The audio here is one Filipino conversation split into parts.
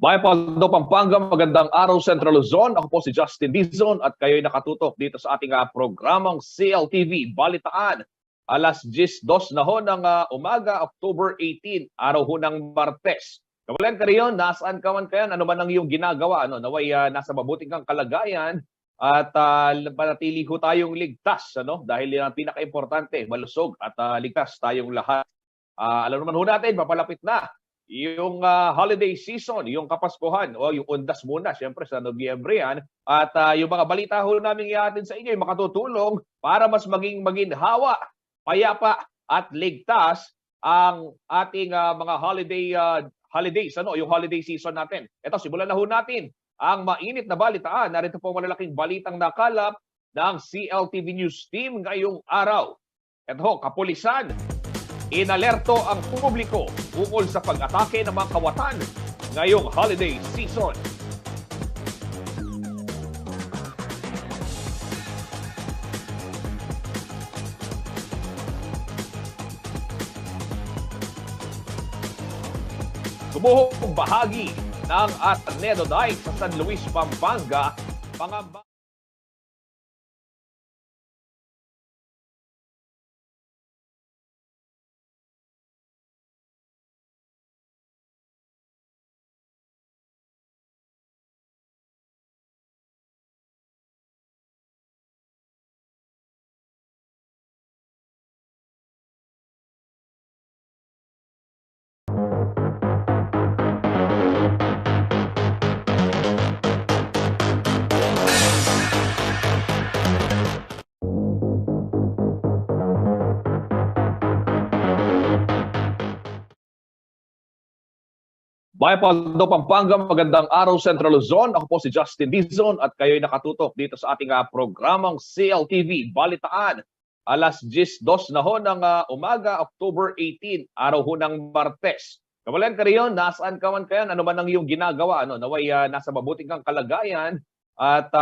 Mapaldo, Pampanga, magandang araw Central Luzon. Ako po si Justin Dizon at kayo'y nakatutok dito sa ating programang CLTV Balitaan. Alas 10:02 na ho ng umaga, October 18, araw ho ng Martes. Kawalan ka riyon, nasaan ka man kayan, ano man ang iyong ginagawa, naway nasa mabuting kang kalagayan at manatili ho tayong ligtas, dahil yan ang pinaka-importante, malusog at ligtas tayong lahat. Alam naman ho natin, papalapit na yung holiday season, yung Kapaskuhan, o yung Undas muna, syempre sa Nobyembre yan. At yung mga balita ho namin ihatid sa inyo, yung makatutulong para mas maging maginhawa, payapa at ligtas ang ating mga holidays, yung holiday season natin. Ito, simulan na ho natin ang mainit na balitaan. Narito po malalaking balitang nakalap ng CLTV News Team ngayong araw. Ito, kapulisan. Inalerto ang publiko ukol sa pag-atake ng mga kawatan ngayong holiday season. Sumuhong bahagi ng Ateneo Dike sa San Luis, Pampanga, pangamba. Mapaldo, Pampanga, magandang araw Central Luzon. Ako po si Justin Dizon at kayo'y nakatutok dito sa ating programang CLTV Balitaan. Alas 10:02 na ho ng umaga, October 18, araw ho ng Martes. Kawalan ka riyon, nasaan ka man kayan, ano man ang iyong ginagawa, naway nasa mabuting kang kalagayan at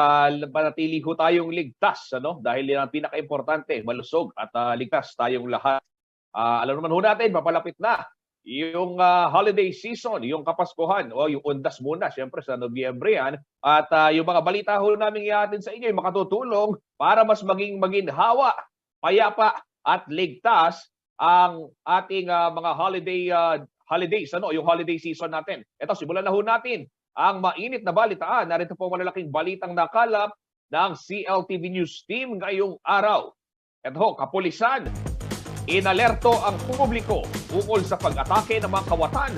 manatili ho tayong ligtas, dahil yan ang pinaka-importante, malusog at ligtas tayong lahat. Alam naman ho natin, papalapit na yung holiday season, yung Kapaskuhan, o yung Undas muna, syempre sa Nobyembre yan. At yung mga balita ho namin ihatid sa inyo, yung makatutulong para mas maging maginhawa, payapa at ligtas ang ating mga holidays, yung holiday season natin. Ito, simulan na ho natin ang mainit na balitaan. Narito po malalaking balitang nakalap ng CLTV News Team ngayong araw. Ito, kapulisan. Inalerto ang publiko ukol sa pag-atake ng mga kawatan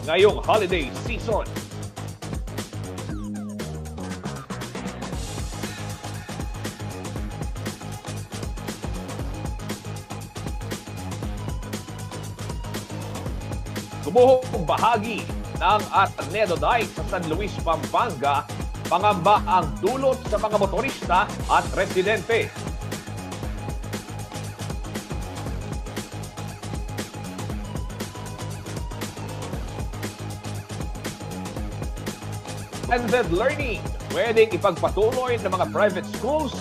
ngayong holiday season. Sumuhong bahagi ng Ateneo Dike sa San Luis, Pampanga, pangamba ang dulot sa mga motorista at residente. Blended learning, pwedeng ipagpatuloy ng mga private schools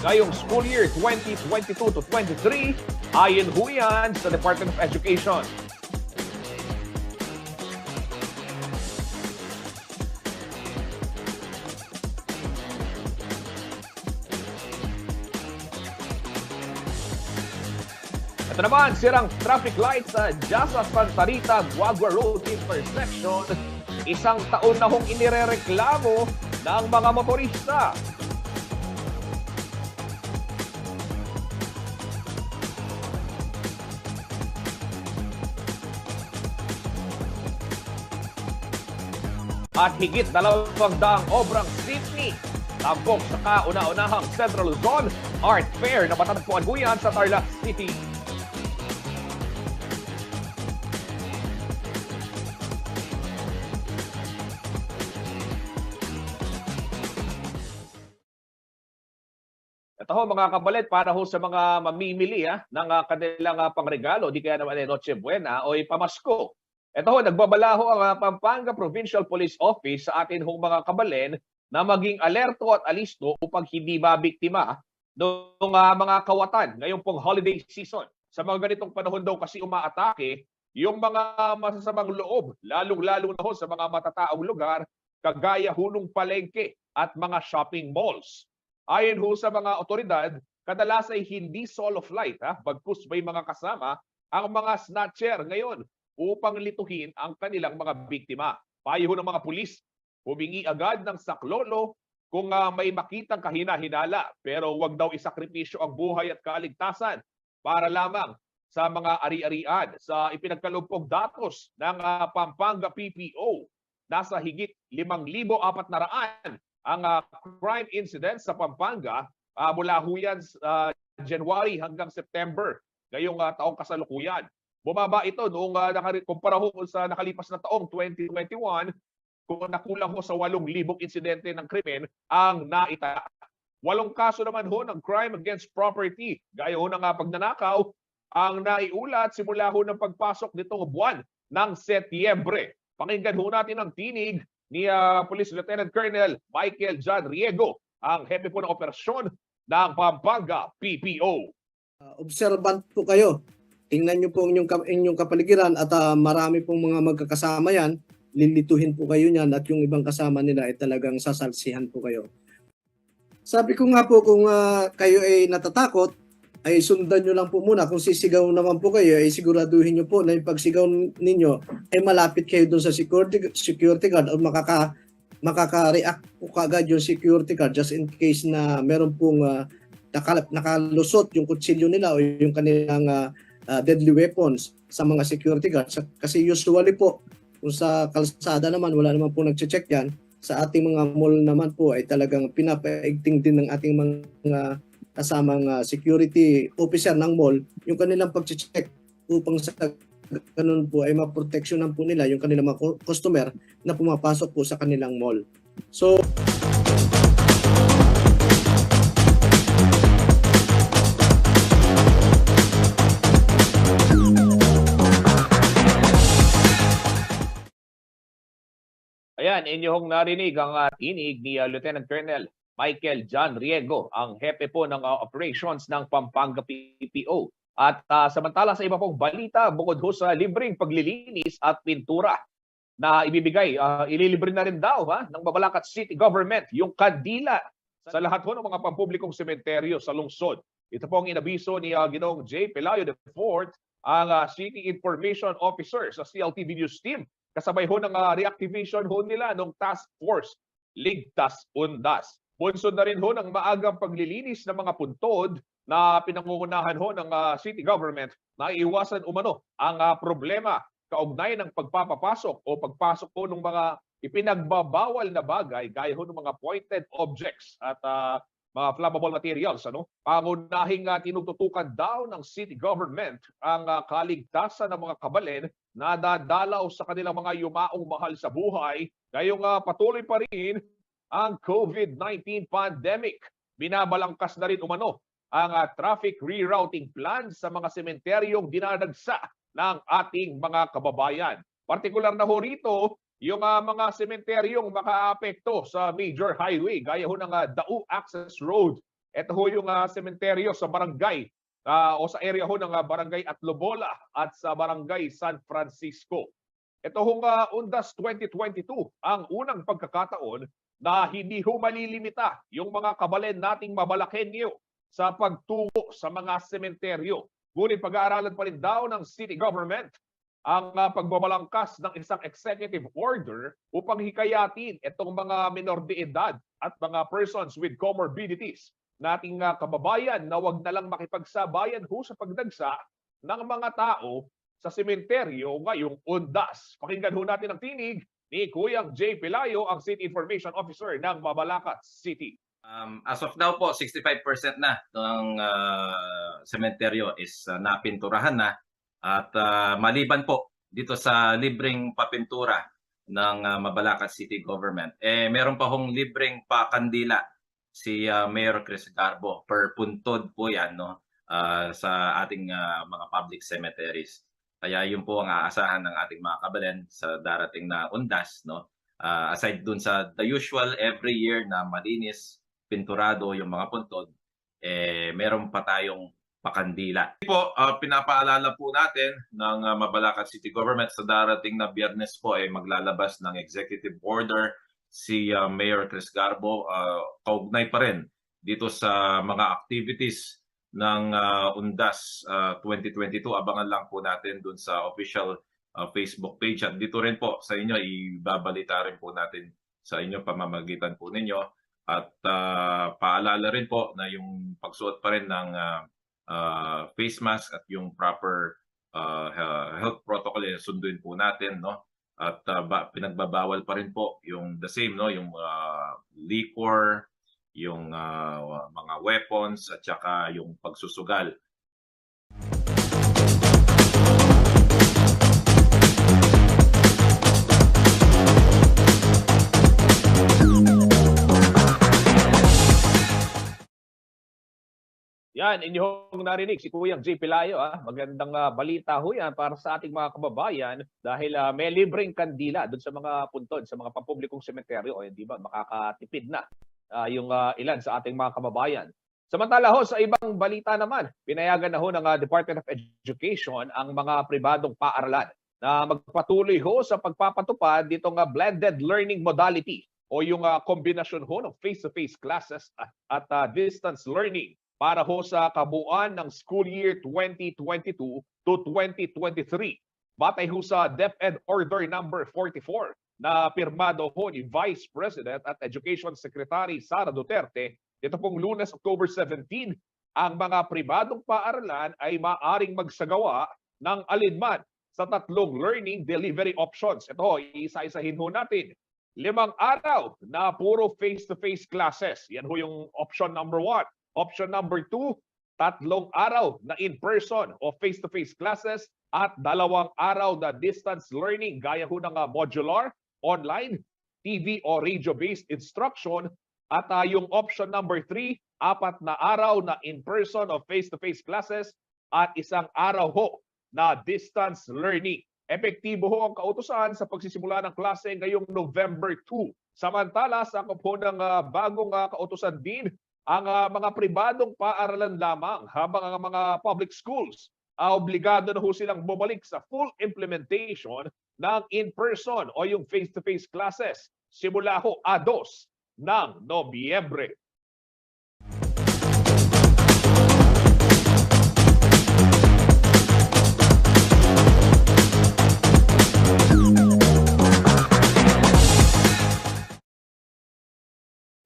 ngayong school year 2022 to 23, ayon ho yan sa Department of Education. Ito naman, sirang traffic light sa Jasa Santa Rita, Guagua Road intersection. Isang taon na hong inirereklamo ng mga motorista. At higit 200 obrang safety. Tampok sa kauna-unahang Central Luzon Art Fair na matatagpuan ho yan sa Tarlac City. Ito ho mga kabalit, para ho sa mga mamimili ng kanilang pangregalo, di kaya naman Noche Buena o pamasko. Ito ho, nagbabala ho ang Pampanga Provincial Police Office sa atin hong mga kabalen na maging alerto at alisto upang hindi mabiktima ng mga kawatan ngayong pong holiday season. Sa mga ganitong panahon daw kasi umaatake yung mga masasamang loob, lalong-lalo na ho sa mga matataong lugar, kagaya hulong palengke at mga shopping malls. Ayon ho sa mga otoridad, kadalas ay hindi solo flight, bagkus may mga kasama ang mga snatcher ngayon upang lituhin ang kanilang mga biktima. Payo ho ng mga pulis, humingi agad ng saklolo kung may makitang kahina-hinala, pero huwag daw isakripisyo ang buhay at kaligtasan para lamang sa mga ari-arian. Sa ipinagkaloob datos ng Pampanga PPO, nasa higit 5,400 ang crime incidents sa Pampanga mula ho yan January hanggang September ngayong taong kasalukuyan. Bumaba ito noong kumpara ho sa nakalipas na taong 2021, kung nakulang ho sa 8,000 insidente ng krimen ang naita. 8 kaso naman ho ng crime against property, gaya ho ng pagnanakaw, ang naiulat simula ho ng pagpasok nitong buwan ng Setyembre. Pakinggan ho natin ang tinig ni Police Lieutenant Colonel Michael John Riego, ang hepe po ng operasyon ng Pampanga PPO. Observant po kayo. Tingnan niyo po inyong kapaligiran at marami pong mga magkakasama yan. Lilituhin po kayo niyan at yung ibang kasama nila ay talagang sasalsihan po kayo. Sabi ko nga po kung kayo ay natatakot, ay sundan nyo lang po muna. Kung sisigaw naman po kayo, ay siguraduhin nyo po na yung pagsigaw ninyo ay malapit kayo doon sa security guard o makaka-react po kagad yung security guard just in case na meron pong nakalusot yung kutsilyo nila o yung kanilang deadly weapons sa mga security guards. Kasi usually po, kung sa kalsada naman, wala naman po nag-check yan. Sa ating mga mall naman po ay talagang pinapaigting din ng ating mga kasamang security officer ng mall yung kanilang pag-check upang sa ganun po ay maproteksyonan po nila yung kanilang mga customer na pumapasok po sa kanilang mall. So, Ayan, inyong narinig ang tinig ni Lieutenant Colonel Michael John Riego, ang hepe po ng operations ng Pampanga PPO. At samantala sa iba pong balita, bukod ho sa libreng paglilinis at pintura na ibibigay, ililibre na rin daw ng Mabalacat City Government yung kandila sa lahat ho ng mga pampublikong sementeryo sa lungsod. Ito po ang inabiso ni Ginoong J. Pelayo IV, ang City Information Officer sa CLTV News Team. Kasabay ho ng reactivation ho nila ng Task Force Ligtas Undas. Bunsod na rin ho ng maagang paglilinis ng mga puntod na pinangungunahan ho ng city government na iwasan umano ang problema kaugnay ng pagpapapasok o pagpasok po ng mga ipinagbabawal na bagay gaya ho ng mga pointed objects at mga flammable materials. Pangunahing tinututukan daw ng city government ang kaligtasan ng mga kabalen na dadalaw sa kanilang mga yumaong mahal sa buhay ngayong patuloy pa rin ang COVID-19 pandemic. Binabalangkas na rin umano ang traffic rerouting plan sa mga sementeryong dinadagsa ng ating mga kababayan. Partikular na ho rito yung mga sementeryong makaapekto sa major highway gaya ho ng Dao Access Road. Ito ho yung sementeryo sa barangay o sa area ho ng barangay Atlobola at sa barangay San Francisco. Ito hong Undas 2022 ang unang pagkakataon na hindi ho malilimita yung mga kabalen nating Mabalakenyo sa pagtungo sa mga sementeryo. Ngunit pag-aaralan pa rin daw ng city government ang pagbabalangkas ng isang executive order upang hikayatin itong mga minor de edad at mga persons with comorbidities nating kababayan na wag na lang makipagsabayan ho sa pagdagsa ng mga tao sa sementeryo ngayong Undas. Pakinggan ho natin ang tinig ni Kuyang J. Pelayo, ang City Information Officer ng Mabalacat City. As of now po, 65% na ng sementeryo is napinturahan na. At maliban po dito sa libreng papintura ng Mabalacat City Government, meron pa hong libreng pakandila si Mayor Chris Garbo per puntod po yan sa ating mga public cemeteries. Kaya yun po ang aasahan ng ating mga kabalen sa darating na Undas. Aside dun sa the usual every year na malinis, pinturado yung mga puntod, meron pa tayong Pakandila. Po, pinapaalala po natin ng Mabalacat City Government sa darating na Biyernes po ay maglalabas ng executive order si Mayor Chris Garbo, kaugnay pa rin dito sa mga activities ng UNDAS 2022. Abangan lang po natin dun sa official Facebook page, at dito rin po sa inyo ibabalita rin po natin sa inyo pamamagitan po ninyo, at paalala rin po na yung pagsuot pa rin ng face mask at yung proper health protocol sunduin po natin, no? At pinagbabawal pa rin po yung the same, no, yung liquor, yung mga weapons, at saka yung pagsusugal. Yan, inyong narinig si Kuya J. Pelayo. Magandang balita ho yan para sa ating mga kababayan dahil may libreng kandila doon sa mga puntod, sa mga pampublikong sementeryo. Di ba, makakatipid na yung ilan sa ating mga kababayan. Samantala ho, sa ibang balita naman, pinayagan na ho ng Department of Education ang mga pribadong paaralan na magpatuloy ho sa pagpapatupad ditong blended learning modality o yung kombinasyon ho ng face-to-face classes at distance learning para ho sa kabuuan ng school year 2022 to 2023. Batay ho sa DepEd Order number 44 na pirmado ho ni Vice President at Education Secretary Sara Duterte, ito pong Lunes, October 17, ang mga pribadong paaralan ay maaring magsagawa ng alinman sa tatlong learning delivery options. Ito, isa-isahin ho natin. 5 araw na puro face-to-face classes. Yan ho yung option number 1. Option number 2, 3 araw na in-person o face-to-face classes at 2 araw na distance learning gaya ho ng modular, online, TV o radio-based instruction. At yung option number 3, 4 na araw na in-person o face-to-face classes at 1 araw ho na distance learning. Epektibo ho ang kautusan sa pagsisimula ng klase ngayong November 2. Samantala, sakop ho ng bagong kautusan din ang mga pribadong paaralan lamang, habang ang mga public schools obligado na ho silang bumalik sa full implementation ng in-person o yung face-to-face classes simula ho 2 ng Nobyembre.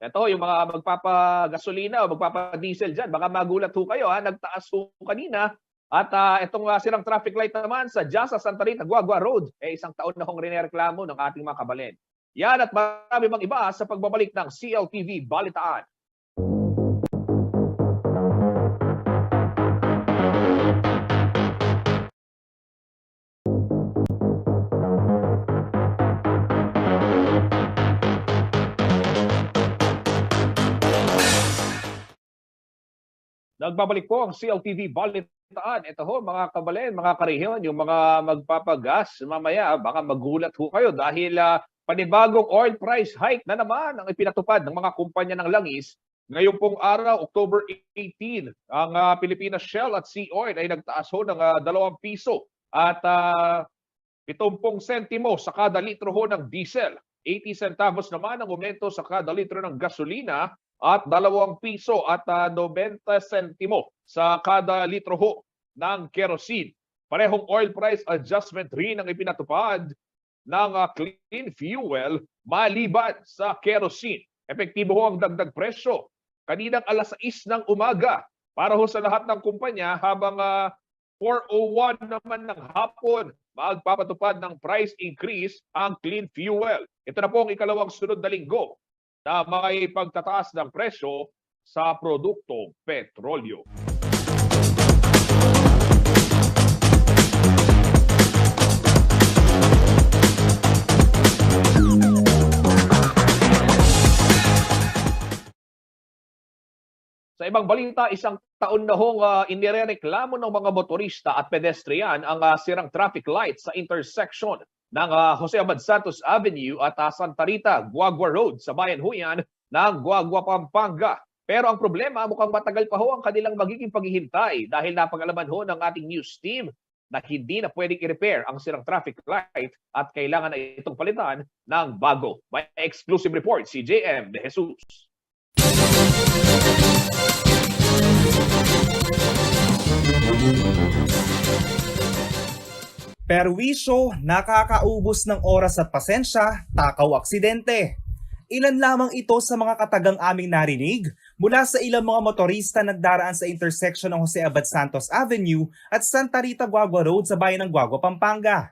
Ito, yung mga magpapagasolina o magpapadiesel dyan, baka magulat ho kayo, nagtaas ho kanina. At itong sirang traffic light naman sa Jasa Santa Rita, Guagua Road, 1 taon na hong rinereklamo ng ating mga kabalen. Yan at marami bang iba sa pagbabalik ng CLTV Balitaan. Nagbabalik po ang CLTV Balitaan. Ito ho, mga kabalen, mga karehiyon, yung mga magpapagas mamaya, baka magulat ho kayo dahil panibagong oil price hike na naman ang ipinatupad ng mga kumpanya ng langis. Ngayong pong araw, October 18, ang Pilipinas Shell at Sea Oil ay nagtaas ho ng 2 piso at 70 sentimo sa kada litro ho ng diesel. 80 centavos naman ang aumento sa kada litro ng gasolina at 2 piso at 90 sentimo sa kada litro ho ng kerosene. Parehong oil price adjustment rin ang ipinatupad ng clean fuel maliban sa kerosene. Epektibo ho ang dagdag presyo kaninang alas 6 ng umaga para ho sa lahat ng kumpanya, habang 4:01 naman ng hapon magpapatupad ng price increase ang clean fuel. Ito na po ang ikalawang sunod na linggo na may pagtataas ng presyo sa produktong petrolyo. Sa ibang balita, 1 taon na hong inirereklamo ng mga motorista at pedestrian ang sirang traffic light sa intersection ng Jose Abad Santos Avenue at Santa Rita, Guagua Road sa bayan ho yan ng Guagua, Pampanga. Pero ang problema, mukhang matagal pa ho ang kanilang magiging paghihintay dahil napag-alaman ho ng ating news team na hindi na pwedeng i-repair ang silang traffic light at kailangan na itong palitan ng bago. May exclusive report si JM De Jesus. Perwisyo, nakakaubos ng oras at pasensya, takaw aksidente. Ilan lamang ito sa mga katagang aming narinig mula sa ilang mga motorista nagdaraan sa intersection ng Jose Abad Santos Avenue at Santa Rita Guagua Road sa bayan ng Guagua, Pampanga.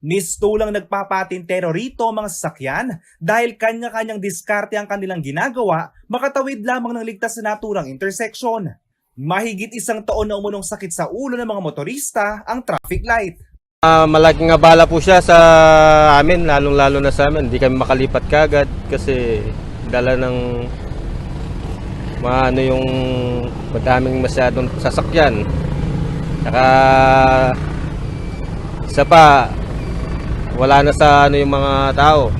Mistulang nagpapatintero rito ang mga sasakyan dahil kanya-kanyang diskarte ang kanilang ginagawa makatawid lamang ng ligtas na naturang intersection. Mahigit 1 taon na umunong sakit sa ulo ng mga motorista ang traffic light. Malaking abala po siya sa amin, lalong-lalo na sa amin. Hindi kami makalipat kagad kasi dala ng yung madaming masyadong sasakyan. Saka isa pa, wala na sa yung mga tao.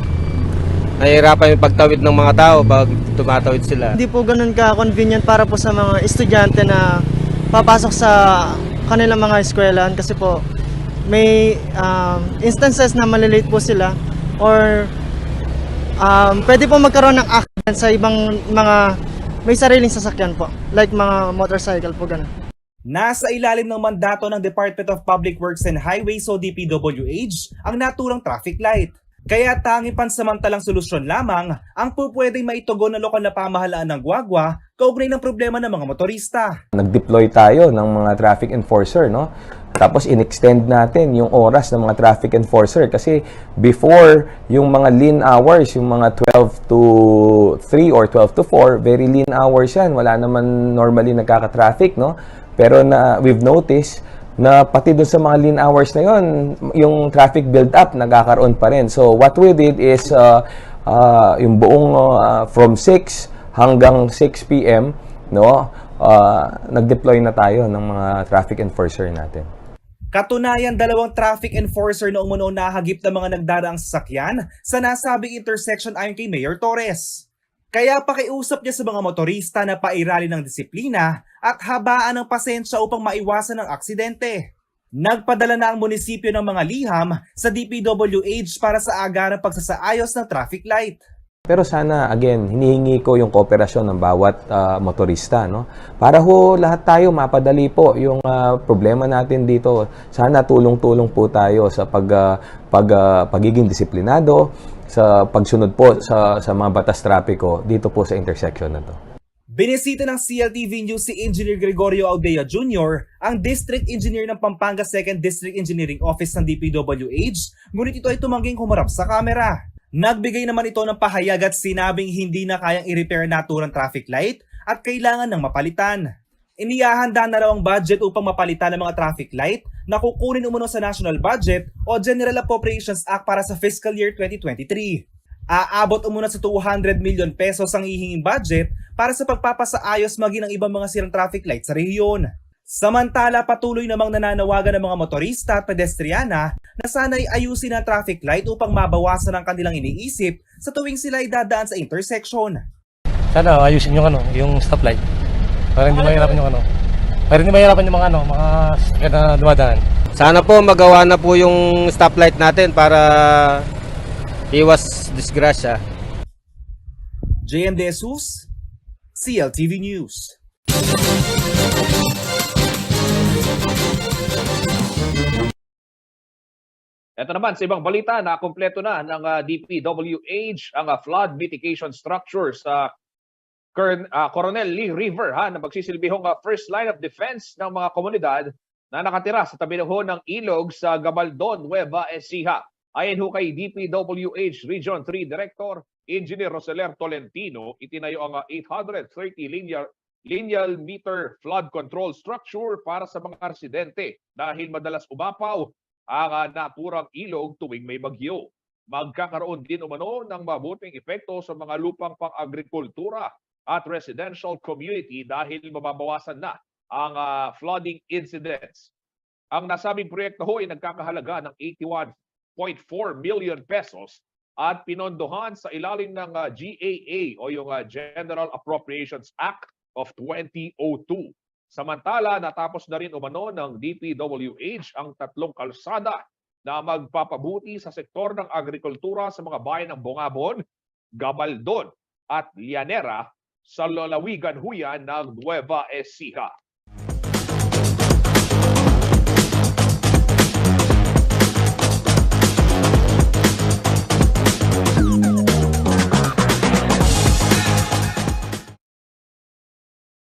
Nahihirapan yung pagtawid ng mga tao pag tumatawid sila. Hindi po ganun ka-convenient para po sa mga estudyante na papasok sa kanilang mga eskwelahan kasi po may instances na malilate po sila or pwede po magkaroon ng accident sa ibang mga may sariling sasakyan po, like mga motorcycle po ganun. Nasa ilalim ng mandato ng Department of Public Works and Highways o DPWH ang naturang traffic light. Kaya tanging pansamantalang solusyon lamang ang pupwedeng maitugon ng lokal na pamahalaan ng Guagua kaugnay ng problema ng mga motorista. Nag-deploy tayo ng mga traffic enforcer, no? Tapos in-extend natin yung oras ng mga traffic enforcer kasi before yung mga lean hours, yung mga 12 to 3 or 12 to 4, very lean hours yan. Wala naman normally nagkaka-traffic, no? Pero we've noticed na pati dun sa mga lean hours na yon, yung traffic build-up nagkakaroon pa rin. So what we did is yung buong from 6 hanggang 6 p.m. no, nag-deploy na tayo ng mga traffic enforcer natin. Katunayan, 2 traffic enforcer na umuno nahagip ng mga nagdaraang sasakyan sa nasabing intersection ayon kay Mayor Torres. Kaya pakiusap niya sa mga motorista na pairali ng disiplina at habaan ng pasensya upang maiwasan ang aksidente. Nagpadala na ang munisipyo ng mga liham sa DPWH para sa agarang pagsasaayos ng traffic light. Pero sana, again, hinihingi ko yung kooperasyon ng bawat motorista, no? Para ho lahat tayo mapadali po yung problema natin dito. Sana tulong-tulong po tayo sa pagiging disiplinado, sa pagsunod po sa mga batas trapiko dito po sa intersection na to. Binisita ng CLTV News si Engineer Gregorio Audea Jr., ang District Engineer ng Pampanga 2nd District Engineering Office ng DPWH, ngunit ito ay tumangging humarap sa kamera. Nagbigay naman ito ng pahayag at sinabing hindi na kayang i-repair naturang traffic light at kailangan ng mapalitan. Inihahanda na raw ang budget upang mapalitan ang mga traffic light na kukunin umano sa National Budget o General Appropriations Act para sa fiscal year 2023. Aabot umano sa 200 million pesos ang hihinging budget para sa pagpapasaayos maging ng ibang mga sirang traffic light sa rehiyon. Samantala, patuloy namang nananawagan ng mga motorista at pedestriana na sana'y ayusin ang traffic light upang mabawasan ang kanilang iniisip sa tuwing sila ay dadaan sa intersection. Sana ayusin yung stoplight. Para hindi mahirapan yung mga sasakyan na dumadaan. Sana po magawa na po yung stoplight natin para iwas disgrasya. JM De Jesus, CLTV News. Ito naman sa ibang balita na kumpleto na ng DPWH ang flood mitigation structure sa Coronel Lee River na magsisilbihong first line of defense ng mga komunidad na nakatira sa tabi ng ilog sa Gabaldon, Nueva Ecija. Ayon ho kay DPWH Region 3 Director Engineer Roseler Tolentino, itinayo ang 830 lineal meter flood control structure para sa mga residente dahil madalas umapaw ang naturang ilog tuwing may bagyo. Magkakaroon din umano ng mabuting epekto sa mga lupang pang-agrikultura at residential community dahil mababawasan na ang flooding incidents. Ang nasabing proyekto ho ay nagkakahalaga ng 81.4 million pesos at pinondohan sa ilalim ng GAA o yung General Appropriations Act of 2002. Samantala, natapos na rin umano ng DPWH ang 3 kalsada na magpapabuti sa sektor ng agrikultura sa mga bayan ng Bongabon, Gabaldon at Llanera sa lalawigan huyan ng Nueva Ecija.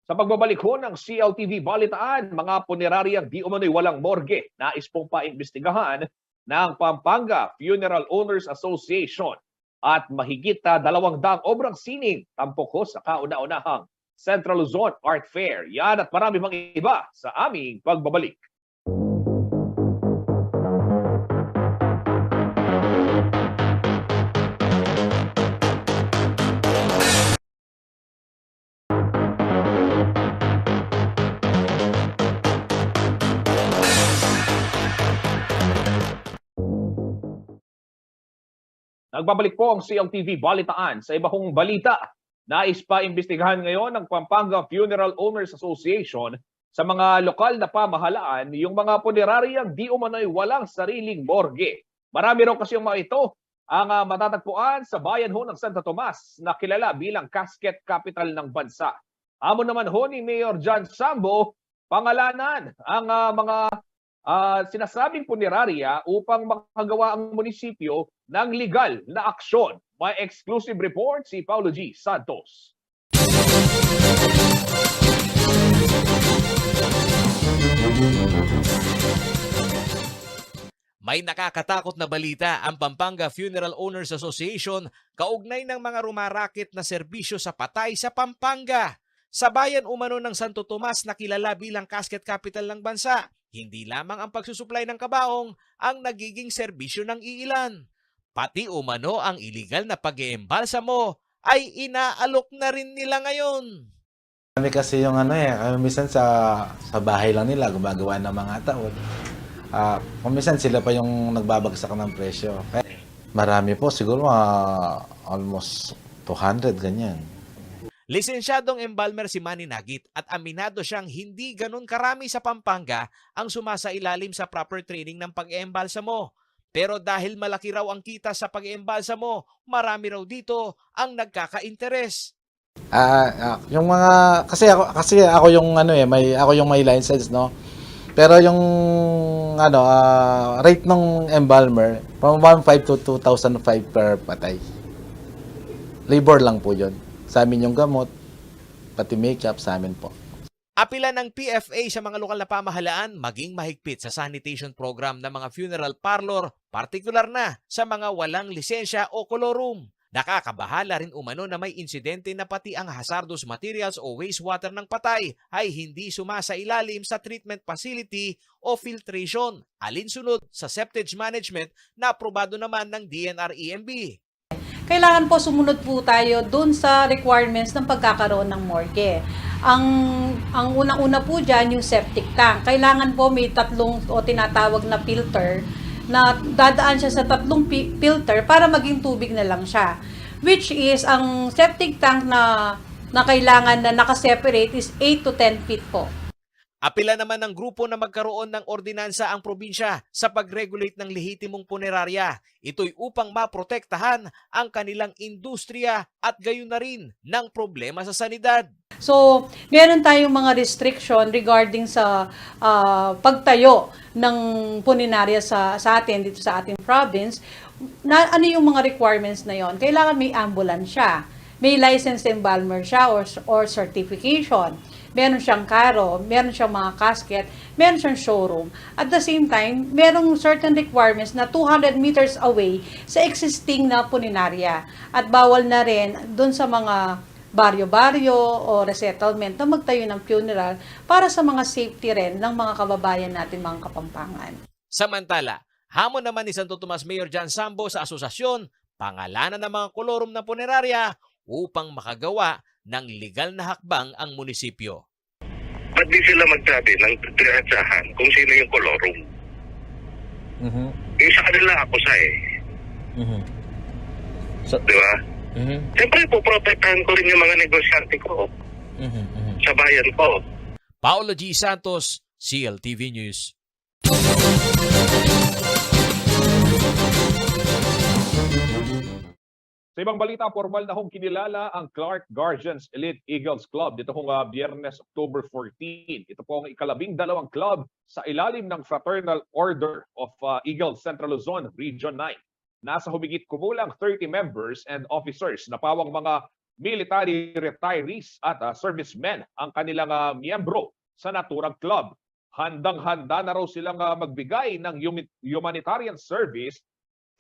Sa pagbabalik ho ng CLTV Balitaan, mga puneraryang di umano'y walang morgue, nais pong paimbestigahan ng Pampanga Funeral Owners Association at mahigit 200 obrang sining tampok ho sa kauna-unahang Central Luzon Art Fair. Yan at marami pang iba sa aming pagbabalik. Nagbabalik po ang CLTV Balitaan sa iba kong balita. Nais pa imbestigahan ngayon ng Pampanga Funeral Owners Association sa mga lokal na pamahalaan yung mga puneraryang di umano'y walang sariling morgue. Marami raw kasi yung mga ito ang matatagpuan sa bayan ho ng Santo Tomas na kilala bilang casket capital ng bansa. Amo naman ho ni Mayor John Sambo, pangalanan ang mga sinasabing punerarya upang makagawa ang munisipyo ng legal na aksyon. May exclusive report si Paulo G. Santos. May nakakatakot na balita ang Pampanga Funeral Owners Association kaugnay ng mga rumarakit na serbisyo sa patay sa Pampanga. Sa bayan umano ng Santo Tomas na kilala bilang casket capital ng bansa, hindi lamang ang pagsusuplay ng kabaong ang nagiging serbisyo ng iilan. Pati umano ang iligal na pag-iembalsamo ay inaalok na rin nila ngayon. Kami kasi yung minsan sa bahay lang nila gumagawa ng mga taon. Minsan sila pa yung nagbabagsak ng presyo. Marami po, siguro almost 200 ganyan. Lisensyadong embalmer si Manny Nagit at aminado siyang hindi ganun karami sa Pampanga ang sumasailalim sa proper training ng pag-iembalsamo. Pero dahil malaki raw ang kita sa pag-iembalsamo, marami raw dito ang nagkaka-interes. Yung mga kasi ako yung ako yung may license, no. Pero yung rate ng embalmer from 1,500 to 2,500 per patay. Labor lang po 'yon. Sa amin yung gamot, pati makeup sa amin po. Apila ng PFA sa mga lokal na pamahalaan maging mahigpit sa sanitation program ng mga funeral parlor, partikular na sa mga walang lisensya o colorum. Nakakabahala rin umano na may insidente na pati ang hazardous materials o wastewater ng patay ay hindi sumasailalim sa treatment facility o filtration, alinsunod sa septage management na aprobado naman ng DNR-EMB. Kailangan po sumunod po tayo dun sa requirements ng pagkakaroon ng morgue. Ang unang-una po dyan, yung septic tank. Kailangan po may tatlong o tinatawag na filter na dadaan siya sa tatlong filter para maging tubig na lang siya. Which is, ang septic tank na kailangan na nakaseparate is 8 to 10 feet po. Apila naman ng grupo na magkaroon ng ordinansa ang probinsya sa pag-regulate ng lehitimong punerarya. Ito'y upang maprotektahan ang kanilang industriya at gayon na rin ng problema sa sanidad. So, meron tayong mga restriction regarding sa pagtayo ng punerarya sa atin, dito sa ating province. Ano yung mga requirements na yon? Kailangan may ambulance siya, may licensed embalmer siya or certification. Meron siyang karo, meron siyang mga casket, meron siyang showroom. At the same time, merong certain requirements na 200 meters away sa existing na punerarya. At bawal na rin dun sa mga baryo-baryo o resettlement na magtayo ng funeral para sa mga safety rin ng mga kababayan natin, mga Kapampangan. Samantala, hamon naman ni Santo Tomas Mayor John Sambo sa asosasyon, pangalanan ng mga kolorum na punerarya upang makagawa ng legal na hakbang ang munisipyo. Ba't di sila magsabi ng diretsahan kung sino yung kolorum? Yung sa kanila ako sa So, di ba? Siyempre, poprotektahan ko rin yung mga negosyante ko. sa bayan po. Paolo G. Santos, CLTV News. Sa ibang balita, formal na hong kinilala ang Clark Guardians Elite Eagles Club dito hong Biyernes, October 14. Ito po ang ika-12 club sa ilalim ng Fraternal Order of Eagles Central Luzon, Region 9. Nasa humigit kumulang 30 members and officers na pawang mga military retirees at servicemen ang kanilang miyembro sa naturang club. Handang-handa na raw silang magbigay ng humanitarian service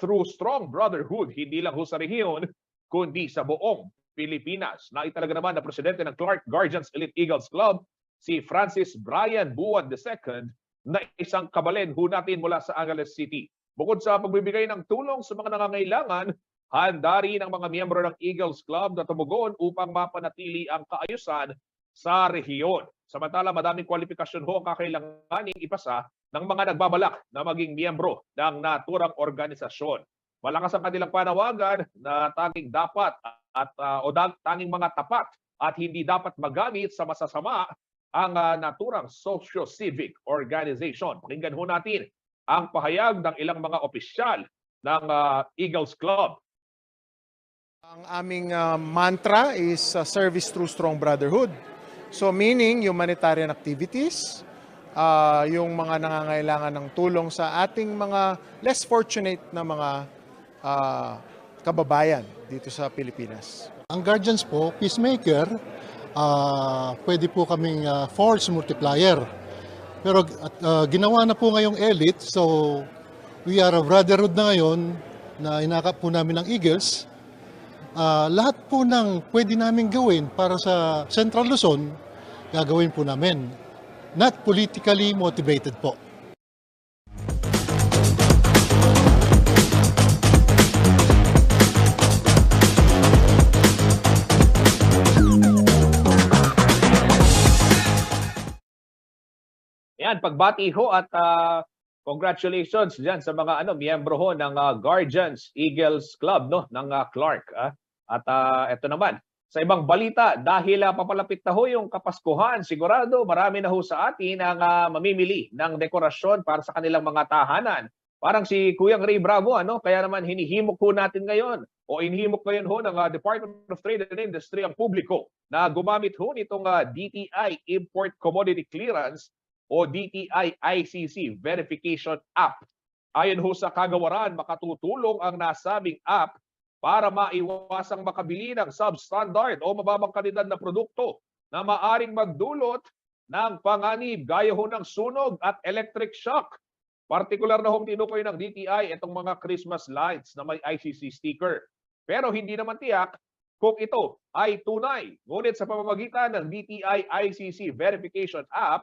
through strong brotherhood, hindi lang ho sa rehiyon, kundi sa buong Pilipinas. Naitalaga naman na presidente ng Clark Guardians Elite Eagles Club, si Francis Brian Buwan II, na isang kabalen ho natin mula sa Angeles City. Bukod sa pagbibigay ng tulong sa mga nangangailangan, handa rin ang mga miyembro ng Eagles Club na tumugon upang mapanatili ang kaayusan sa rehiyon. Samantala, madaming kwalifikasyon ho ang kakailanganing ipasa ng mga nagbabalak na maging miyembro ng naturang organisasyon. Malakas ang kanilang panawagan na tanging dapat tanging mga tapat at hindi dapat magamit sa masasama ang naturang socio-civic organization. Pakinggan ho natin ang pahayag ng ilang mga opisyal ng Eagles Club. Ang aming mantra is service through strong brotherhood. So meaning humanitarian activities, yung mga nangangailangan ng tulong sa ating mga less fortunate na mga kababayan dito sa Pilipinas. Ang Guardians po, peacemaker, pwede po kaming force multiplier. Pero ginawa na po ngayong elite, so we are a brotherhood na ngayon na inakap po namin ng Eagles. Lahat po ng pwede namin gawin para sa Central Luzon, gagawin po namin. Not politically motivated po. Yan, pagbati ho at congratulations diyan sa mga miyembro ho ng Guardians Eagles Club ng Clark. At ito naman, sa ibang balita, dahil papalapit na ho yung Kapaskuhan, sigurado marami na ho sa atin ang mamimili ng dekorasyon para sa kanilang mga tahanan. Parang si Kuyang Ray Bravo, kaya naman hinihimok ho natin ngayon o inihimok ngayon ho ng Department of Trade and Industry ang publiko na gumamit ho nitong DTI Import Commodity Clearance o DTI ICC Verification App. Ayon ho sa kagawaran, makatutulong ang nasabing app para maiwasang makabili ng substandard o mababang kalidad na produkto na maaring magdulot ng panganib gaya ho ng sunog at electric shock. Partikular na hong tinukoy ng DTI itong mga Christmas lights na may ICC sticker. Pero hindi naman tiyak kung ito ay tunay. Ngunit sa pamamagitan ng DTI ICC Verification App,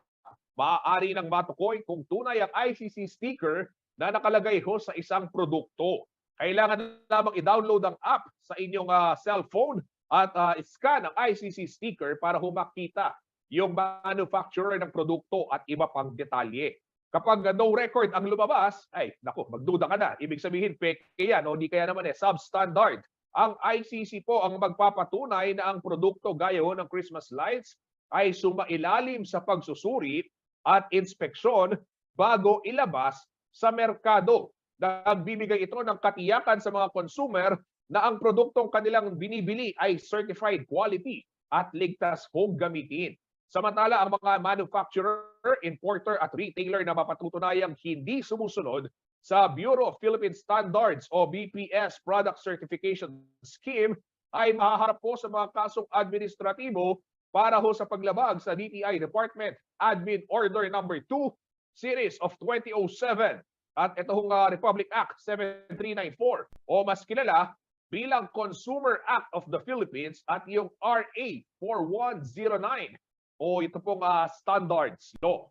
maaari nang matukoy kung tunay ang ICC sticker na nakalagay ho sa isang produkto. Kailangan lamang i-download ang app sa inyong cellphone at scan ang ICC sticker para makita yung manufacturer ng produkto at iba pang detalye. Kapag no record ang lumabas, ay naku, magduda ka na. Ibig sabihin, fake yan o di kaya naman substandard. Ang ICC po ang magpapatunay na ang produkto gaya ho ng Christmas lights ay sumailalim sa pagsusuri at inspeksyon bago ilabas sa merkado. Nagbibigay ito ng katiyakan sa mga consumer na ang produktong kanilang binibili ay certified quality at ligtas hong gamitin. Samantala, ang mga manufacturer, importer at retailer na mapatutunayang hindi sumusunod sa Bureau of Philippine Standards o BPS Product Certification Scheme ay mahaharap po sa mga kasong administratibo para ho sa paglabag sa DTI Department Admin Order Number 2 Series of 2007 at itong Republic Act 7394 o mas kilala bilang Consumer Act of the Philippines at yung RA 4109 o ito pong Standards Law.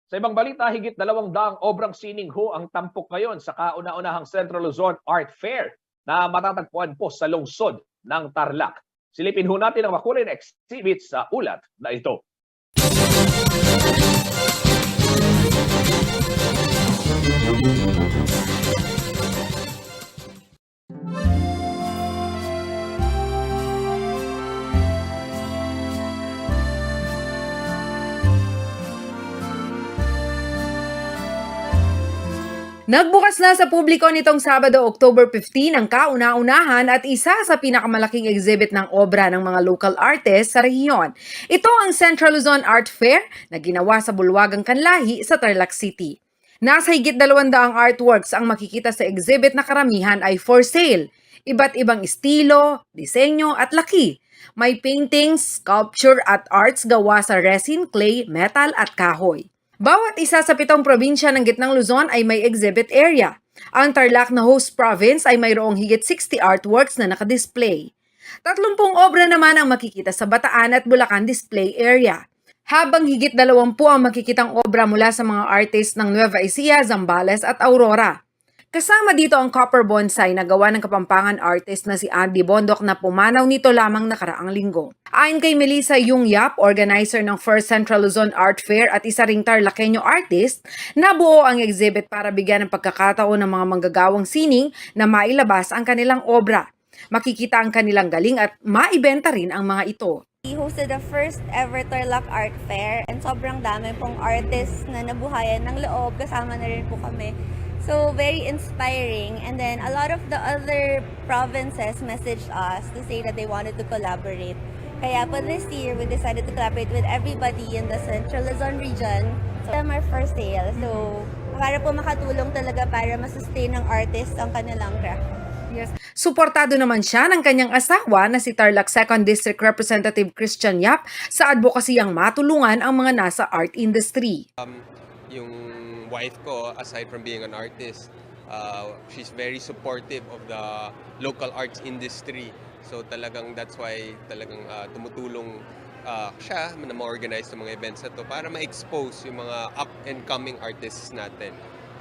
Sa ibang balita, higit 200 obrang sining ho ang tampok ngayon sa kauna-unahang Central Luzon Art Fair na matatagpuan po sa lungsod ng Tarlac. Silipin ho natin ang makulay na exhibit sa ulat na ito. Nagbukas na sa publiko nitong Sabado, October 15 ang kauna-unahan at isa sa pinakamalaking exhibit ng obra ng mga local artists sa rehiyon. Ito ang Central Luzon Art Fair na ginawa sa Bulwagang Kanlahi sa Tarlac City. Nasa higit 200 artworks ang makikita sa exhibit na karamihan ay for sale. Iba't ibang estilo, disenyo at laki. May paintings, sculpture at arts gawa sa resin, clay, metal at kahoy. Bawat isa sa 7 probinsya ng Gitnang Luzon ay may exhibit area. Ang Tarlac na host province ay mayroong higit 60 artworks na nakadisplay. 30 obra naman ang makikita sa Bataan at Bulacan display area. Habang higit 20 ang makikitang obra mula sa mga artist ng Nueva Ecija, Zambales at Aurora. Kasama dito ang copper bonsai na gawa ng Kapampangan artist na si Andy Bondok na pumanaw nito lamang nakaraang linggo. Ayon kay Melissa Yung Yap, organizer ng First Central Luzon Art Fair at isa ring Tarlaceño artist, nabuo ang exhibit para bigyan ng pagkakataon ng mga manggagawang sining na mailabas ang kanilang obra. Makikita ang kanilang galing at maibenta rin ang mga ito. We hosted the first ever Tarlac Art Fair and sobrang dami pong artists na nabuhayan ng loob, kasama na rin po kami. So, very inspiring. And then, a lot of the other provinces messaged us to say that they wanted to collaborate. Kaya po this year, we decided to collaborate with everybody in the Central Luzon region. So, our first sale. So, para po makatulong talaga para masustain ng artists ang kanilang craft. Yes. Suportado naman siya ng kanyang asawa na si Tarlac 2nd District Representative Christian Yap sa advokasiyang matulungan ang mga nasa art industry. Yung wife ko, aside from being an artist, she's very supportive of the local arts industry. So talagang that's why talagang tumutulong siya na ma-organize ng mga events na to para ma-expose yung mga up-and-coming artists natin.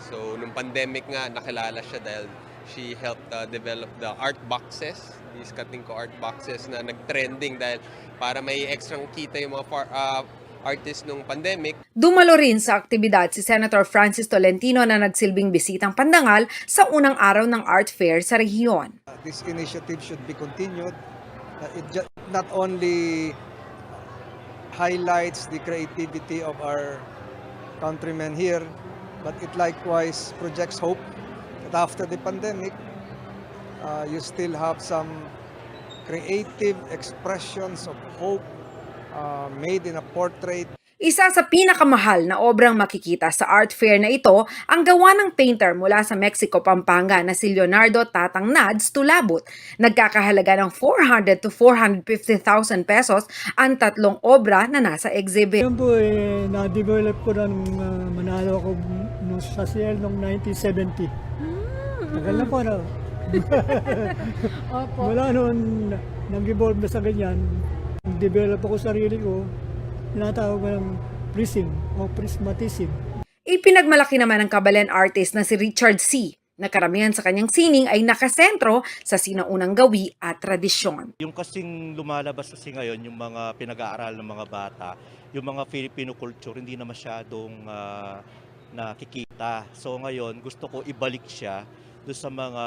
So nung pandemic nga, nakilala siya dahil she helped develop the art boxes, these cutting ko art boxes na nag-trending dahil para may extra kita yung mga artist nung pandemic. Dumalo rin sa aktibidad si Senator Francis Tolentino na nagsilbing bisitang pandangal sa unang araw ng art fair sa rehiyon. This initiative should be continued. It not only highlights the creativity of our countrymen here, but it likewise projects hope that after the pandemic, you still have some creative expressions of hope made in a portrait. Isa sa pinakamahal na obrang makikita sa art fair na ito ang gawa ng painter mula sa Mexico, Pampanga na si Leonardo Tatang Nads Tulabut. Nagkakahalaga ng 400 to 450,000 pesos ang 3 obra na nasa exhibit. Yan po na-develop ko ng manalo ako sa CL noong 1970. Tagal na po na. Wala noon nag-evolve na sa ganyan. Develop ako sarili ko, tinatawag ko ng prism o prismatism. Ipinagmalaki naman ng Kabalen artist na si Richard C. na karamihan sa kanyang sining ay nakasentro sa sinaunang gawi at tradisyon. Yung kasing lumalabas kasi ngayon, yung mga pinag-aaral ng mga bata, yung mga Filipino culture, hindi na masyadong nakikita. So ngayon, gusto ko ibalik siya doon sa mga,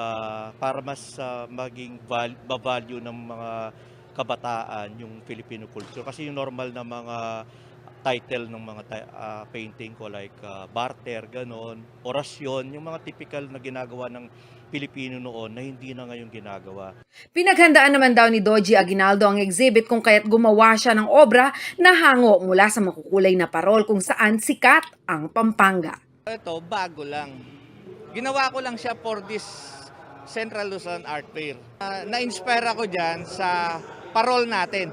para mas maging value ng mga kabataan yung Filipino culture. Kasi yung normal na mga title ng mga painting ko like barter, ganon, orasyon, yung mga typical na ginagawa ng Pilipino noon na hindi na ngayon ginagawa. Pinaghandaan naman daw ni Doji Aguinaldo ang exhibit kung kaya't gumawa siya ng obra na hango mula sa makukulay na parol kung saan sikat ang Pampanga. Ito, bago lang. Ginawa ko lang siya for this Central Luzon Art Fair. Na-inspire ako dyan sa parol natin.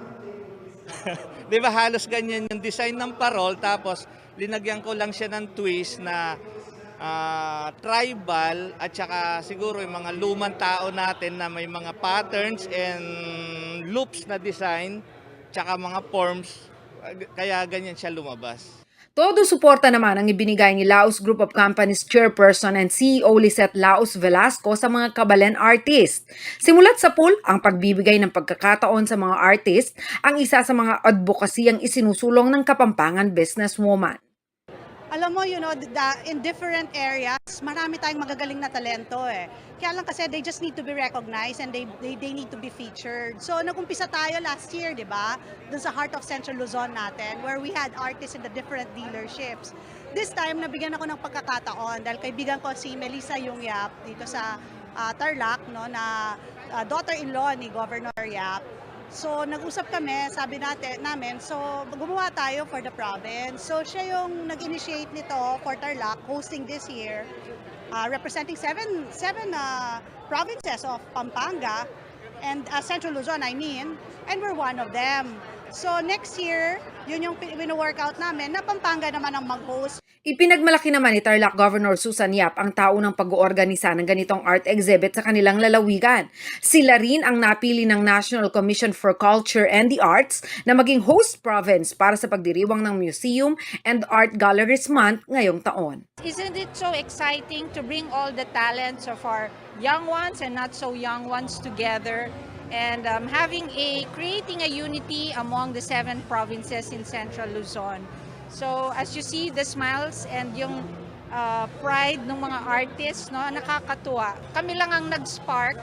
Di ba halos ganyan yung design ng parol, tapos linagyan ko lang siya ng twist na tribal at saka siguro yung mga lumang tao natin na may mga patterns and loops na design, tsaka mga forms, kaya ganyan siya lumabas. Todo suporta naman ang ibinigay ni Laos Group of Companies Chairperson and CEO Lisette Laos Velasco sa mga Kabalen artist. Simulat sa pool, ang pagbibigay ng pagkakataon sa mga artist ang isa sa mga advocacy ang isinusulong ng Kapampangan businesswoman. Alam mo, in different areas, marami tayong magagaling na talento eh. Kaya lang kasi they just need to be recognized and they need to be featured. So nag-umpisa tayo last year, di ba? Doon sa Heart of Central Luzon natin, where we had artists in the different dealerships. This time, nabigyan ako ng pagkakataon dahil kaibigan ko si Melissa Yungyap dito sa Tarlac, no, na daughter-in-law ni Governor Yap. So, nag-usap kami, sabi namin, so gumawa tayo for the province. So, siya yung nag-initiate nito for Tarlac, hosting this year, representing seven provinces of Pampanga, and Central Luzon, I mean, and we're one of them. So, next year, yun yung wino-workout namin, na Pampanga naman ang mag-host. Ipinagmalaki naman ni Tarlac Governor Susan Yap ang taunang pag-oorganisa ng ganitong art exhibit sa kanilang lalawigan. Sila rin ang napili ng National Commission for Culture and the Arts na maging host province para sa pagdiriwang ng Museum and Art Galleries Month ngayong taon. Isn't it so exciting to bring all the talents of our young ones and not so young ones together and creating a unity among the 7 provinces in Central Luzon? So as you see, the smiles and yung pride ng mga artists, no, nakakatuwa. Kami lang ang nag-spark,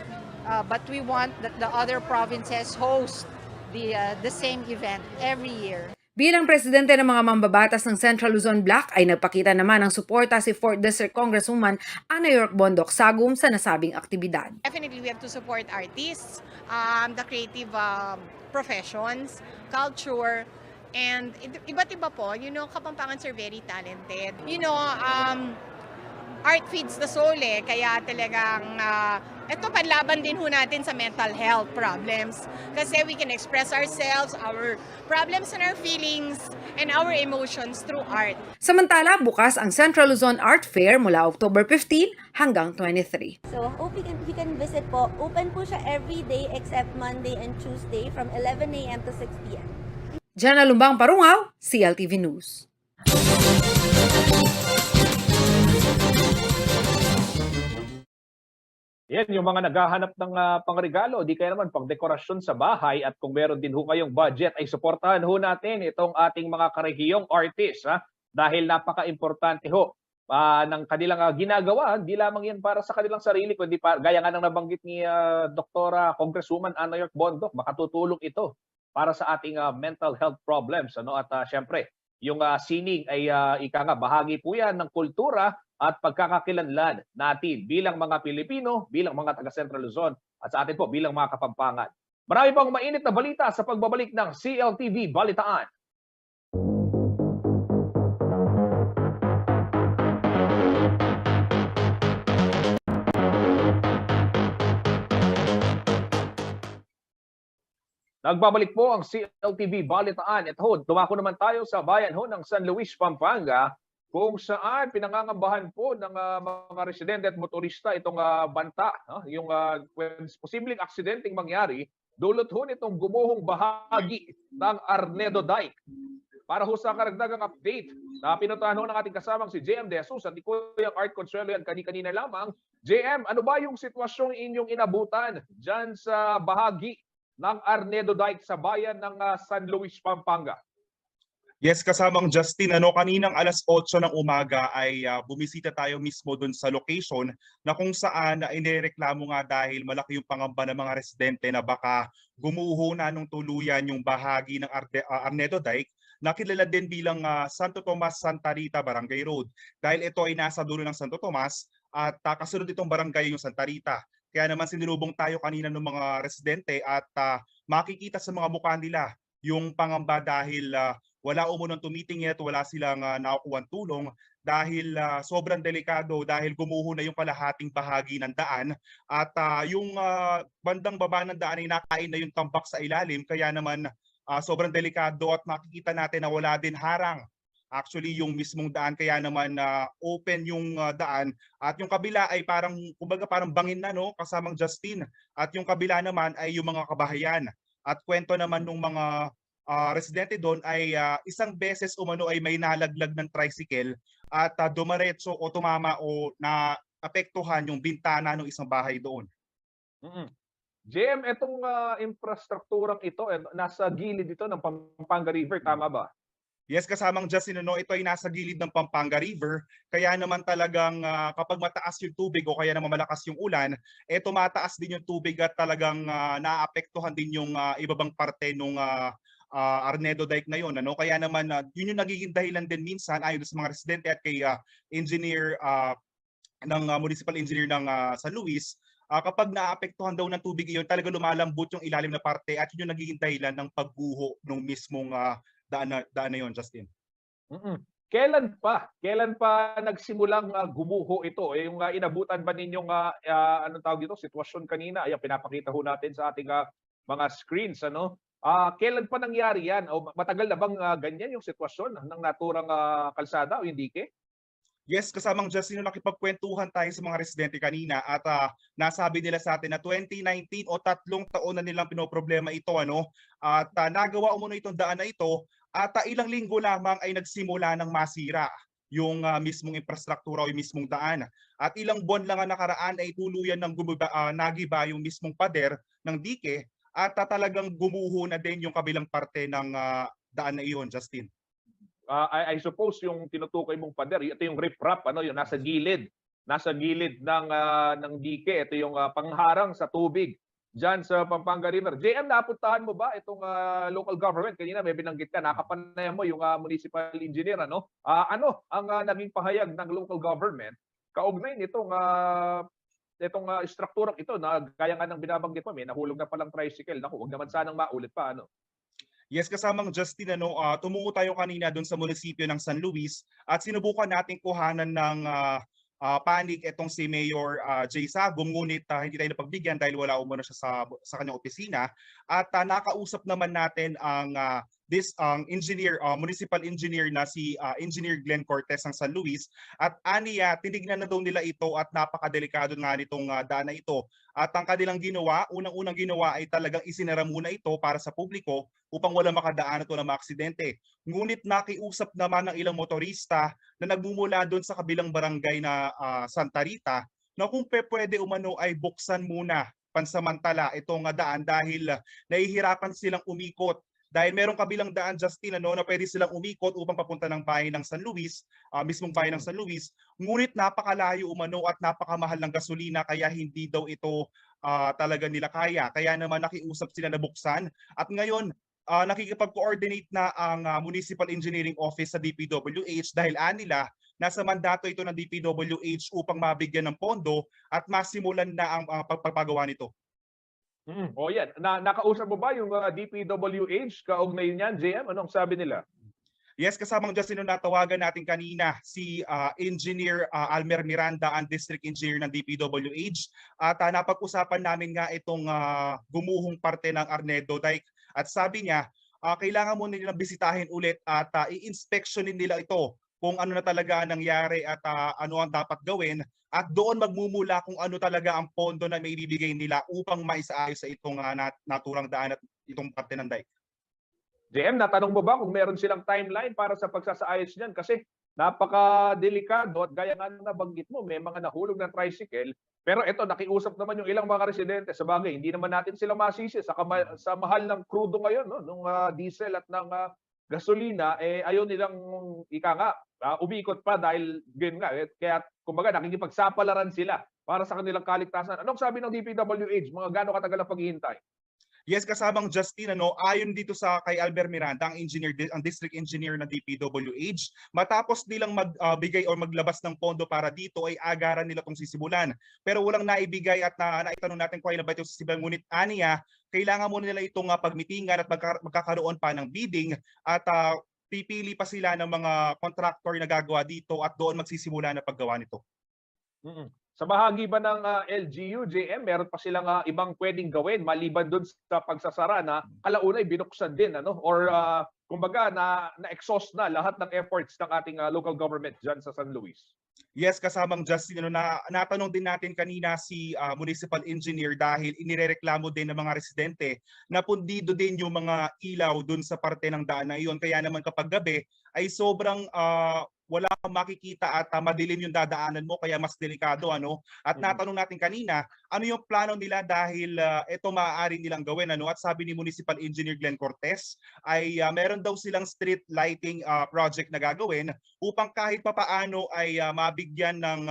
but we want that the other provinces host the same event every year. Bilang presidente ng mga mambabatas ng Central Luzon Bloc ay nagpakita naman ng suporta si 4th District Congresswoman Ana York Bondok Sagum sa nasabing aktibidad. Definitely we have to support artists, the creative professions, culture, and iba't iba po. Kapampangans are very talented. Art feeds the soul eh. Kaya talagang ito panlaban din ho natin sa mental health problems. Kasi we can express ourselves, our problems and our feelings, and our emotions through art. Samantala, bukas ang Central Luzon Art Fair mula October 15 hanggang 23. So hope we can visit po. Open po siya every day except Monday and Tuesday from 11 a.m. to 6 p.m. Jana Lumbang Parungaw, CLTV News. Yan, yung mga naghahanap ng pangregalo, di kaya naman pangdekorasyon sa bahay at kung meron din ho kayong budget ay suportahan ho natin itong ating mga karehiyong artists dahil napaka-importante ho ng kanilang ginagawa, di lamang yan para sa kanilang sarili kundi gaya nga ng nabanggit ni Dr. Congresswoman Ana York Bondok, makatutulong ito para sa ating mental health problems. At syempre, yung sining ay bahagi po yan ng kultura at pagkakakilanlan natin bilang mga Pilipino, bilang mga taga Central Luzon at sa atin po bilang mga Kapampangan. Marami pang mainit na balita sa pagbabalik ng CLTV Balitaan. Nagbabalik po ang CLTV Balitaan. Ito, dumako naman tayo sa bayan ng San Luis, Pampanga, kung saan pinangangambahan po ng mga residente at motorista itong banta, yung posibleng aksidenteng mangyari, dulot ho nitong gumuhong bahagi ng Arnedo Dike. Para ho sa karagdagang update na pinuntahan ho ng ating kasamang si JM De Jesus at ni Kuya Art Consuelo yan kanina lamang. JM, ano ba yung sitwasyong inyong inabutan dyan sa bahagi ng Arnedo Dike sa bayan ng San Luis, Pampanga? Yes, kasamang Justin, kaninang alas 8 ng umaga ay bumisita tayo mismo dun sa location na kung saan inireklamo nga dahil malaki yung pangamba ng mga residente na baka gumuho na nung tuluyan yung bahagi ng Arnedo Dike na kilala din bilang Santo Tomas Santa Rita Barangay Road. Dahil ito ay nasa dulo ng Santo Tomas at kasunod itong barangay yung Santa Rita. Kaya naman sinilubong tayo kanina ng mga residente at makikita sa mga mukha nila yung pangamba dahil wala umunong tumitingin at wala silang nakukuhang tulong dahil sobrang delikado dahil gumuho na yung kalahating bahagi ng daan at yung bandang baba ng daan ay nakain na yung tambak sa ilalim kaya naman sobrang delikado at makikita natin na wala din harang. Actually yung mismong daan kaya naman open yung daan at yung kabila ay parang kumbaga parang bangin na kasamang Justin at yung kabila naman ay yung mga kabahayan at kwento naman ng mga residente doon ay isang beses umano ay may nalaglag ng tricycle at dumaretso o tumama o na apektuhan yung bintana ng isang bahay doon. JM, itong infrastrukturang ito, nasa gilid ito ng Pampanga River, tama ba? Yes, kasamang Justin, ito ay nasa gilid ng Pampanga River. Kaya naman talagang kapag mataas yung tubig o kaya naman malakas yung ulan, tumataas din yung tubig at talagang naapektuhan din yung ibabang parte ng Arnedo Dike na yun. Kaya naman yun yung nagiging dahilan din minsan ayon sa mga residente at kay engineer ng municipal engineer ng San Luis, kapag naapektuhan daw ng tubig iyon, talaga lumalambot yung ilalim na parte at yun yung nagiging dahilan ng pagguho ng mismong daan na yon, Justin. Kailan pa nagsimulang gumuho ito? Yung inabutan ba ninyong anong tawag dito, sitwasyon kanina? Ayan, pinapakita ho natin sa ating mga screens, kailan pa nangyari yan? O matagal na bang ganyan yung sitwasyon ng naturang kalsada o hindi ke? Yes, kasamang Justin, nakipagkwentuhan tayo sa mga residente kanina at nasabi nila sa atin na 2019 o 3 taon na nilang pinoproblema ito, at nagawa umano itong daan na ito at ilang linggo lamang ay nagsimula ng masira yung mismong infrastruktura o yung mismong daan. At ilang buwan lang ang nakaraan ay tuluyan ng nagiba yung mismong pader ng dike at talagang gumuho na din yung kabilang parte ng daan na iyon, Justin. I suppose yung tinutukoy mong pader, ito yung riprap, yung nasa gilid ng dike, ito yung pangharang sa tubig diyan sa Pampanga River. JM, napuntahan mo ba itong local government? Kanina may binanggit ka, nakapanayan mo yung municipal engineer, ano ang naging pahayag ng local government kaugnay nitong strukturang ito na gaya nga ng binabanggit mo, may nahulog na palang tricycle. Naku, wag naman sanang maulit pa, Yes, kasamang Justin, tumungo tayo kanina doon sa munisipyo ng San Luis at sinubukan nating kuhanan ng panig itong si Mayor Jay Sagum, ngunit hindi tayo napagbigyan dahil wala umano siya sa kanyang opisina. At nakausap naman natin ang engineer, municipal engineer na si Engineer Glenn Cortez ng San Luis, at aniya tinignan na daw nila ito at napakadelikado nga nitong daan na ito. At ang kanilang ginawa, unang-unang ginawa ay talagang isinara muna ito para sa publiko upang wala makadaan ito ng mga aksidente. Ngunit nakiusap naman ng ilang motorista na nagmumula doon sa kabilang barangay na Santa Rita na kung pwede umano ay buksan muna pansamantala itong daan dahil nahihirapan silang umikot. Dahil merong kabilang daan, Justin, na pwede silang umikot upang papunta ng bayan ng San Luis, mismong bayan ng San Luis. Ngunit napakalayo umano at napakamahal ng gasolina kaya hindi daw ito talaga nila kaya. Kaya naman nakiusap sila na buksan. At ngayon, nakikipag-coordinate na ang Municipal Engineering Office sa DPWH dahil nila nasa mandato ito ng DPWH upang mabigyan ng pondo at masimulan na ang pagpapagawa nito. O yan, nakausap mo ba yung DPWH kaugnay niyan, JM? Anong sabi nila? Yes, kasamang Justin, natawagan natin kanina si Engineer Almer Miranda, ang District Engineer ng DPWH. At napag-usapan namin nga itong gumuhong parte ng Arnedo Dike. At sabi niya, kailangan mo nilang bisitahin ulit at i-inspectionin nila ito kung ano na talaga nangyari at ano ang dapat gawin. At doon magmumula kung ano talaga ang pondo na may ibibigay nila upang maisaayos sa itong naturang daan at itong parte ng dike. JM, natanong mo ba kung meron silang timeline para sa pagsasaayos niyan? Kasi napaka-delikado at gaya nga nabanggit mo, may mga nahulog na tricycle. Pero ito, nakiusap naman yung ilang mga residente. Sa bagay, hindi naman natin sila masisi sa mahal ng crudo ngayon, nung diesel at ng gasolina, ayaw nilang umikot pa dahil ganyan nga. Kaya kumbaga nakikipagsapalaran sila para sa kanilang kaligtasan. Anong sabi ng DPWH? Mga gaano katagal ang paghihintay? Yes, kasamang Justin, ayon dito sa kay Albert Miranda, ang district engineer ng DPWH, matapos nilang magbigay o maglabas ng pondo para dito ay agaran nila itong sisimulan. Pero walang naibigay at naitanong natin kung ilan ba ito sisimulan, ngunit aniya, kailangan muna nila itong pagmitingan at magkakaroon pa ng bidding at pipili pa sila ng mga contractor na gagawa dito at doon magsisimula na paggawa nito. Sa bahagi ba ng LGU, JM, meron pa silang ibang pwedeng gawin maliban doon sa pagsasara na kalauna ay binuksan din, or kumbaga na-exhaust na lahat ng efforts ng ating local government dyan sa San Luis. Yes, kasamang Justin, natanong din natin kanina si municipal engineer dahil inirereklamo din ng mga residente na pundido din yung mga ilaw dun sa parte ng daan na iyon. Kaya naman kapag gabi ay sobrang wala kang makikita at madilim yung dadaanan mo, kaya mas delikado. At natanong natin kanina, ano yung plano nila dahil ito maaari nilang gawin. At sabi ni Municipal Engineer Glenn Cortez ay meron daw silang street lighting project na gagawin upang kahit papaano ay mabigyan ng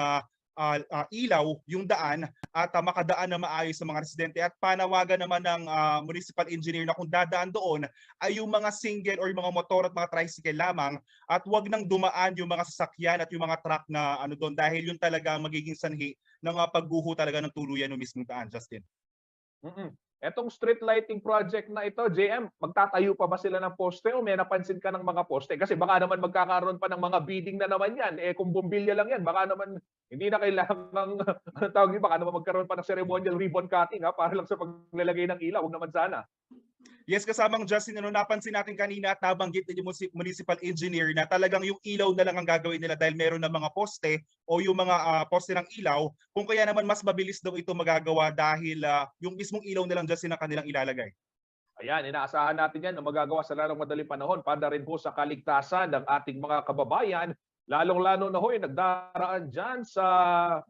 ilaw yung daan at makadaan na maayos sa mga residente. At panawagan naman ng municipal engineer na kung dadaan doon ay yung mga single or yung mga motor at mga tricycle lamang at wag nang dumaan yung mga sasakyan at yung mga truck na doon dahil yun talaga magiging sanhi ng pagguho talaga ng tuluyan ng mismong daan, Justin. Etong street lighting project na ito, JM, magtatayo pa ba sila ng poste o may napansin ka ng mga poste? Kasi baka naman magkakaroon pa ng mga bidding na naman yan. Kung bumbilya lang yan, baka naman hindi na kailangan baka naman magkaroon pa ng ceremonial ribbon cutting para lang sa paglalagay ng ilaw. Huwag naman sana. Yes, kasamang Justin, napansin natin kanina at nabanggit din yung municipal engineer na talagang yung ilaw na lang ang gagawin nila dahil meron na mga poste o yung mga poste ng ilaw. Kung kaya naman mas mabilis daw ito magagawa dahil yung mismong ilaw na lang, Justin, ang kanilang ilalagay. Ayan, inaasahan natin yan na magagawa sa lalong madaling panahon para rin po sa kaligtasan ng ating mga kababayan. Lalong-lalo na yung nagdaraan dyan sa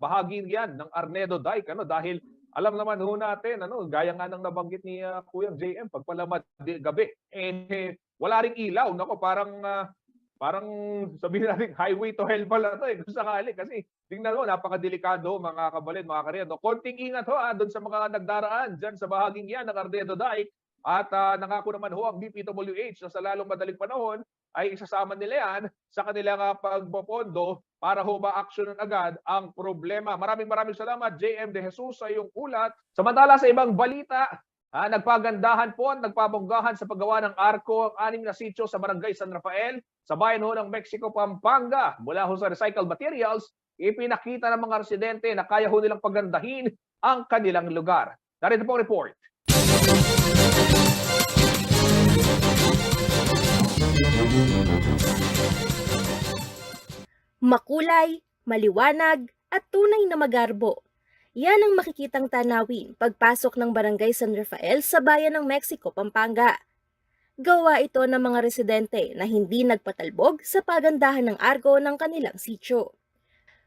bahagi yan ng Arnedo Dike. Dahil alam naman ho natin, gaya nga ng nabanggit ni Kuya JM, pagpalamad gabi, wala ring ilaw. Parang sabihin natin highway to hell pala ito kung sakali. Kasi tingnan mo, napakadelikado mga kabalin, mga kariyan. Konting ingat doon sa mga nagdaraan dyan sa bahaging yan ng Arnedo Dike. At nangako naman ang DPWH na sa lalong madaling panahon ay isasama nila yan sa kanilang pagpopondo para ma-actionan agad ang problema. Maraming salamat, JM De Jesus, sa iyong ulat. Samantala sa ibang balita, nagpagandahan po at nagpabonggahan sa paggawa ng arko ang 6 na sitio sa Barangay San Rafael sa bayan ng Mexico, Pampanga. Mula sa recycled materials, ipinakita ng mga residente na kaya nilang pagandahin ang kanilang lugar. Narito po ang report. Makulay, maliwanag, at tunay na magarbo. Yan ang makikitang tanawin pagpasok ng Barangay San Rafael sa bayan ng Mexico, Pampanga. Gawa ito ng mga residente na hindi nagpatalbog sa pagandahan ng arko ng kanilang sitio.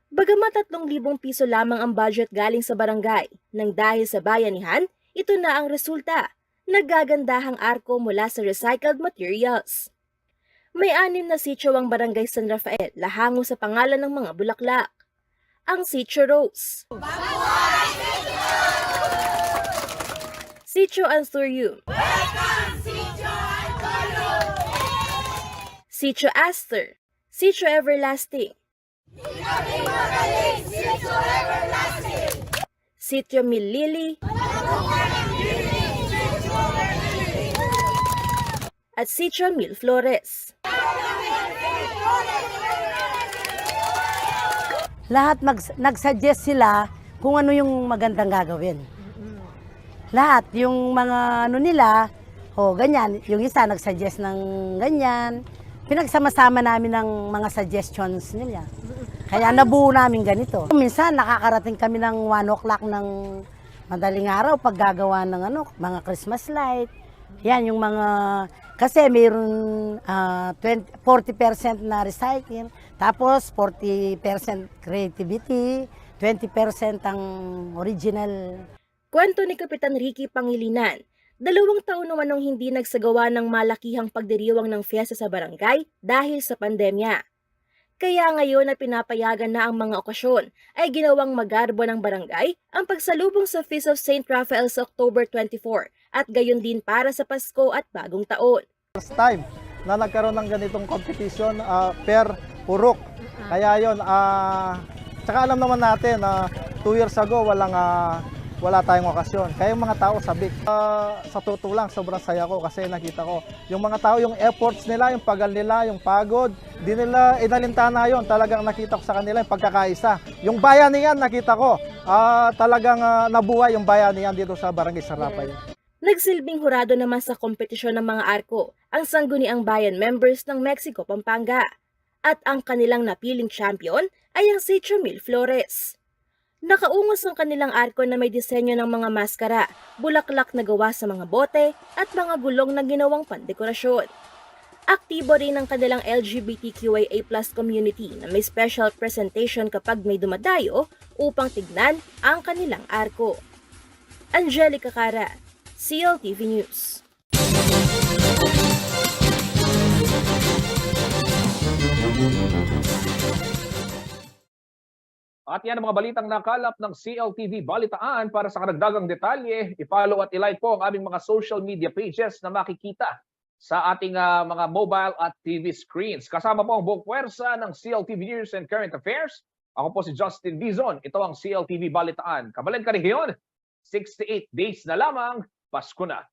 Bagamat 3,000 piso lamang ang budget galing sa barangay, nang dahil sa bayanihan, ito na ang resulta, naggagandahang arko mula sa recycled materials. May 6 na sitio ang Barangay San Rafael, lahango sa pangalan ng mga bulaklak. Ang Sitio Rose, Sitio Anthurium, Sitio Aster, Sitio Everlasting, Sitio Millili, at Sitio Mil Flores. Lahat nag-suggest sila kung ano yung magandang gagawin. Lahat, yung mga nila, ganyan. Yung isa nag-suggest ng ganyan. Pinagsama-sama namin ng mga suggestions nila. Kaya nabuo namin ganito. Minsan nakakarating kami ng 1 o'clock ng madaling araw pag gagawa ng mga Christmas light. Yan yung mga, kasi mayroon 40% na recycling, tapos 40% creativity, 20% ang original. Kwento ni Kapitan Ricky Pangilinan, 2 taon naman nung hindi nagsagawa ng malakihang pagdiriwang ng fiesta sa barangay dahil sa pandemya. Kaya ngayon na pinapayagan na ang mga okasyon ay ginawang magarbo ng barangay ang pagsalubong sa Feast of St. Raphael sa October 24 at gayon din para sa Pasko at Bagong Taon. First time na nagkaroon ng ganitong competition per purok. Kaya yun, tsaka alam naman natin na 2 years ago wala tayong okasyon. Kaya yung mga tao sabik. Sa totoo lang, sobrang saya ko kasi nakita ko yung mga tao, yung efforts nila, yung pagal nila, yung pagod, di nila inalintana yon. Talagang nakita ko sa kanila yung pagkakaisa. Yung bayanihan nakita ko, talagang nabuhay yung bayanihan dito sa Barangay San Rafael. Nagsilbing hurado naman sa kompetisyon ng mga arko ang Sangguniang Bayan members ng Mexico, Pampanga. At ang kanilang napiling champion ay ang si Chamil Flores. Nakaungos ang kanilang arko na may disenyo ng mga maskara, bulaklak na gawa sa mga bote at mga gulong na ginawang pandekorasyon. Aktibo rin ang kanilang LGBTQIA+ community na may special presentation kapag may dumadayo upang tignan ang kanilang arko. Angelica Cara, CLTV News. At yan ang mga balitang nakalap ng CLTV Balitaan. Para sa karagdagang detalye, i-follow at i-like po ang aming mga social media pages na makikita sa ating mga mobile at TV screens. Kasama po ang buong puwersa ng CLTV News and Current Affairs. Ako po si Justin Dizon. Ito ang CLTV Balitaan. Kabalan ka rin 68 days na lamang, Pasko na.